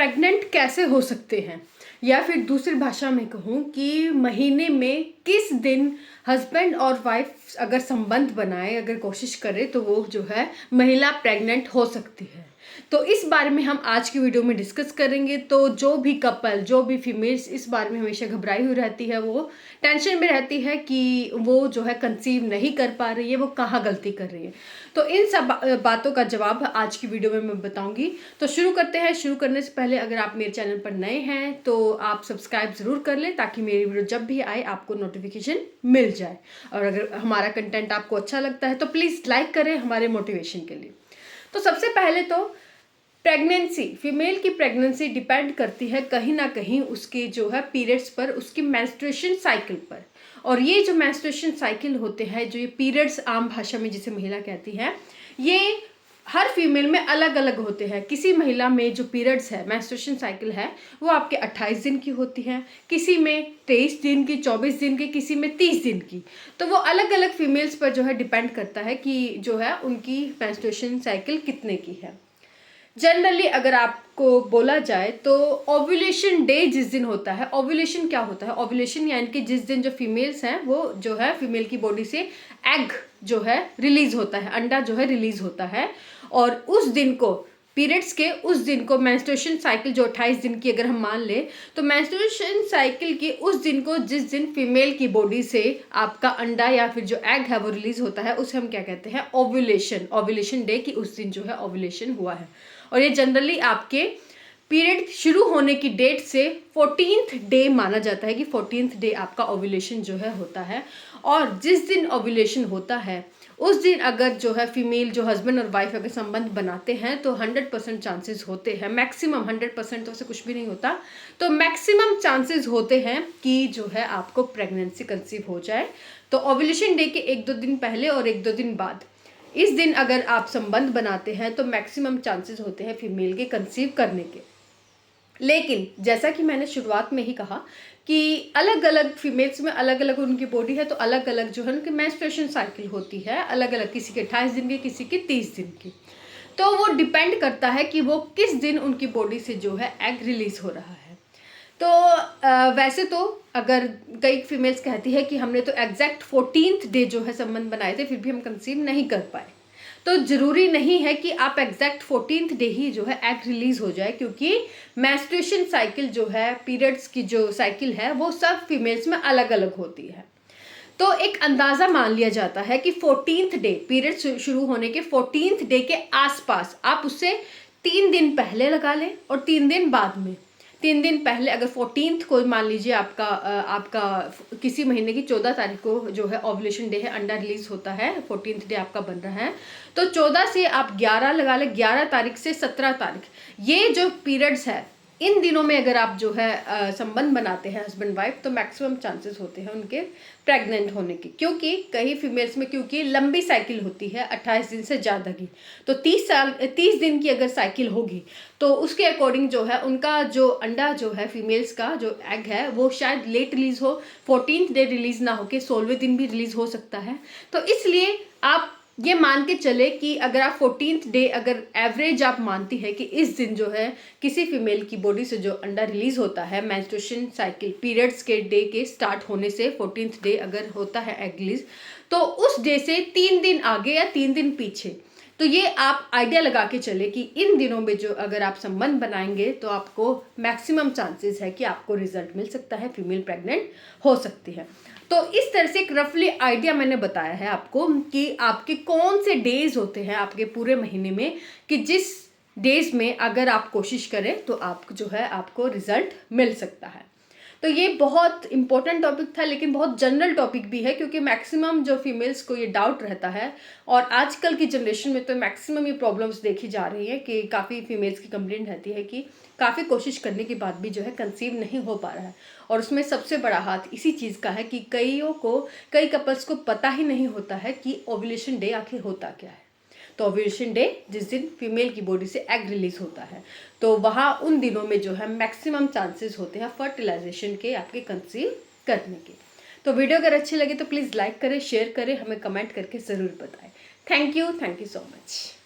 Pregnant कैसे हो सकते हैं, या फिर दूसरी भाषा में कहूँ कि महीने में किस दिन हस्बैंड और वाइफ अगर संबंध बनाए, अगर कोशिश करे तो वो जो है महिला प्रेग्नेंट हो सकती है। तो इस बारे में हम आज की वीडियो में डिस्कस करेंगे। तो जो भी कपल, जो भी फीमेल्स इस बारे में हमेशा घबराई हुई रहती है, वो टेंशन में रहती है कि वो जो है कंसीव नहीं कर पा रही है, वो कहाँ गलती कर रही है। तो इन सब बातों का जवाब आज की वीडियो में मैं बताऊंगी। तो शुरू करते हैं। शुरू करने से पहले अगर आप मेरे चैनल पर नए हैं तो आप सब्सक्राइब ज़रूर कर लें, ताकि मेरी वीडियो जब भी आए आपको नोटिफिकेशन मिल जाए। और अगर हमारा कंटेंट आपको अच्छा लगता है तो प्लीज़ लाइक करें हमारे मोटिवेशन के लिए। तो सबसे पहले तो प्रेगनेंसी, फीमेल की प्रेगनेंसी डिपेंड करती है कहीं ना कहीं उसके जो है पीरियड्स पर, उसकी मेंस्ट्रुएशन साइकिल पर। और ये जो मेंस्ट्रुएशन साइकिल होते हैं, जो ये पीरियड्स आम भाषा में जिसे महिला कहती है, ये हर फीमेल में अलग अलग होते हैं। किसी महिला में जो पीरियड्स है, मेंस्ट्रुएशन साइकिल है, वो आपके 28 दिन की होती है, किसी में 23 दिन की, 24 दिन की, किसी में 30 दिन की। तो वो अलग अलग फीमेल्स पर जो है डिपेंड करता है कि जो है उनकी मेंस्ट्रुएशन साइकिल कितने की है। जनरली अगर आपको बोला जाए तो ओव्यूलेशन डे जिस दिन होता है, ओव्यूलेशन क्या होता है, ओव्यूलेशन यानी कि जिस दिन जो फीमेल्स हैं वो जो है फीमेल की बॉडी से एग जो है रिलीज होता है, अंडा जो है रिलीज होता है। और उस दिन को, पीरियड्स के उस दिन को, मेंस्ट्रुएशन साइकिल जो 28 दिन की अगर हम मान ले, तो मेंस्ट्रुएशन साइकिल के उस दिन को, जिस दिन फीमेल की बॉडी से आपका अंडा या फिर जो एग है वो रिलीज होता है, उसे हम क्या कहते हैं, ओव्यूलेशन। ओव्यूलेशन डे की उस दिन जो है ओव्यूलेशन हुआ है। और ये जनरली आपके पीरियड शुरू होने की डेट से 14th डे माना जाता है कि 14th डे आपका ओव्यूलेशन जो है होता है। और जिस दिन ओव्यूलेशन होता है उस दिन अगर जो है फीमेल, जो हस्बैंड और वाइफ अगर संबंध बनाते हैं तो 100% चांसेस होते हैं, मैक्सिमम 100% तो से कुछ भी नहीं होता, तो मैक्सिमम चांसेस होते हैं कि जो है आपको प्रेगनेंसी कंसीव हो जाए। तो ओव्यूलेशन डे के 1-2 दिन पहले और 1-2 दिन बाद, इस दिन अगर आप संबंध बनाते हैं तो मैक्सिमम चांसेस होते हैं फीमेल के कंसीव करने के। लेकिन जैसा कि मैंने शुरुआत में ही कहा कि अलग अलग फीमेल्स में अलग अलग उनकी बॉडी है, तो अलग अलग जो है उनकी मेंस्ट्रुएशन साइकिल होती है, अलग अलग, किसी के 28 दिन की, किसी के 30 दिन की। तो वो डिपेंड करता है कि वो किस दिन उनकी बॉडी से जो है एग रिलीज हो रहा है। तो वैसे तो अगर कई फीमेल्स कहती है कि हमने तो एग्जैक्ट 14th डे जो है संबंध बनाए थे, फिर भी हम कंसीव नहीं कर पाए, तो ज़रूरी नहीं है कि आप एग्जैक्ट 14th डे ही जो है एग रिलीज हो जाए, क्योंकि मेंस्ट्रुएशन साइकिल जो है, पीरियड्स की जो साइकिल है, वो सब फीमेल्स में अलग अलग होती है। तो एक अंदाज़ा मान लिया जाता है कि 14th डे, पीरियड शुरू होने के 14th डे के आसपास, आप उससे 3 दिन पहले लगा लें और 3 दिन बाद में। 3 दिन पहले अगर 14th को मान लीजिए आपका किसी महीने की 14 तारीख को जो है ओव्यूलेशन डे है, अंडा रिलीज होता है, 14th डे आपका बन रहा है, तो 14 से आप 11 लगा लें, 11 तारीख से 17 तारीख, ये जो पीरियड्स है, इन दिनों में अगर आप जो है संबंध बनाते हैं हस्बैंड वाइफ, तो मैक्सिमम चांसेस होते हैं उनके प्रेग्नेंट होने की। क्योंकि कई फीमेल्स में क्योंकि लंबी साइकिल होती है 28 दिन से ज़्यादा की, तो 30 दिन की अगर साइकिल होगी तो उसके अकॉर्डिंग जो है उनका जो अंडा जो है, फीमेल्स का जो एग है, वो शायद लेट रिलीज हो, 14th डे रिलीज ना होके 16वें दिन भी रिलीज हो सकता है। तो इसलिए आप ये मान के चले कि अगर आप 14th डे, अगर एवरेज आप मानती है कि इस दिन जो है किसी फीमेल की बॉडी से जो अंडा रिलीज होता है, मेंस्ट्रुएशन साइकिल पीरियड्स के डे के स्टार्ट होने से 14th डे अगर होता है एग रिलीज, तो उस डे से 3 दिन आगे या 3 दिन पीछे, तो ये आप आइडिया लगा के चले कि इन दिनों में जो अगर आप संबंध बनाएंगे तो आपको मैक्सिमम चांसेस है कि आपको रिजल्ट मिल सकता है, फीमेल प्रेग्नेंट हो सकती है। तो इस तरह से एक रफली आइडिया मैंने बताया है आपको कि आपके कौन से डेज होते हैं आपके पूरे महीने में, कि जिस डेज में अगर आप कोशिश करें तो आप जो है आपको रिजल्ट मिल सकता है। तो ये बहुत इंपॉर्टेंट टॉपिक था, लेकिन बहुत जनरल टॉपिक भी है, क्योंकि मैक्सिमम जो फीमेल्स को ये डाउट रहता है, और आजकल की जनरेशन में तो मैक्सिमम ये प्रॉब्लम्स देखी जा रही है कि काफ़ी फीमेल्स की कंप्लेंट रहती है कि काफ़ी कोशिश करने के बाद भी जो है कंसीव नहीं हो पा रहा है। और उसमें सबसे बड़ा हाथ इसी चीज़ का है कि कई कपल्स को पता ही नहीं होता है कि ओव्यूलेशन डे आखिर होता क्या है। तो ओव्यूलेशन डे जिस दिन फीमेल की बॉडी से एग रिलीज होता है, तो वहाँ उन दिनों में जो है मैक्सिमम चांसेस होते हैं फर्टिलाइजेशन के, आपके कंसीव करने के। तो वीडियो अगर अच्छी लगे तो प्लीज़ लाइक करें, शेयर करें, हमें कमेंट करके ज़रूर बताएं। Thank you so much.